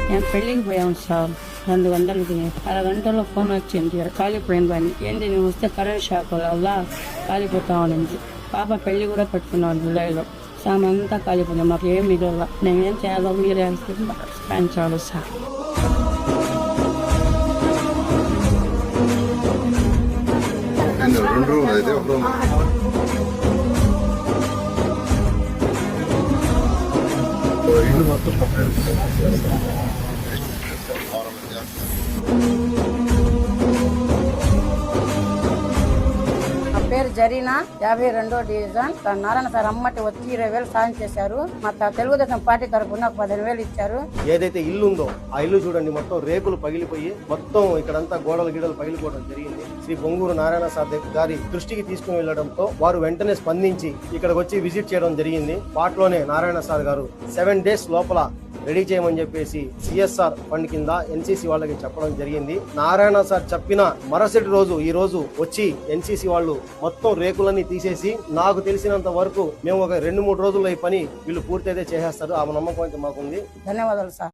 నేను పెళ్ళికి పోయాం సార్ 2 గంటలకి. అరగంటలో ఫోన్ వచ్చింది, కాలిపోయింది అని. ఏంటి నేను వస్తే కరెంట్ షాక్ వల్ల కాలిపోతా ఉంది. పాప పెళ్లి కూడా పెట్టుకున్నాను జూలైలో. సామంతా కాలిపోయింది, మాకు ఏం మిగల. నేనేం చేయాలో మీరే పెంచాలి సార్. ఇల్లు మొత్తం నా పేరు జరీనా, 52వ డివిజన్. నారాయణ సార్ అమ్మటి వచ్చి 20,000 సాయం చేశారు. మా తెలుగుదేశం పార్టీ తరఫున 15,000 ఇచ్చారు. ఏదైతే ఇల్లు ఉందో ఆ ఇల్లు చూడండి, మొత్తం రేకులు పగిలిపోయి మొత్తం ఇక్కడంతా గోడలు గిడలు పగిలిపోవడం జరిగింది. శ్రీ బొంగూరు నారాయణ సార్ గారి దృష్టికి తీసుకుని వెళ్లడంతో వారు వెంటనే స్పందించి ఇక్కడికి వచ్చి విజిట్ చేయడం జరిగింది. వాటిలోనే నారాయణ సార్ గారు 7 days లోపల రెడీ చేయమని చెప్పేసి సిఎస్ఆర్ ఫండ్ కింద ఎన్సీసీ వాళ్ళకి చెప్పడం జరిగింది. నారాయణ సార్ చెప్పిన మరుసటి రోజు ఈ రోజు వచ్చి ఎన్సీసీ వాళ్ళు మొత్తం రేకులన్నీ తీసేసి, నాకు తెలిసినంత వరకు మేము ఒక 2-3 రోజుల్లో ఈ పని వీళ్ళు పూర్తి అయితే చేసేస్తారు. ఆ నమ్మకం అయితే మాకుంది. ధన్యవాదాలు సార్.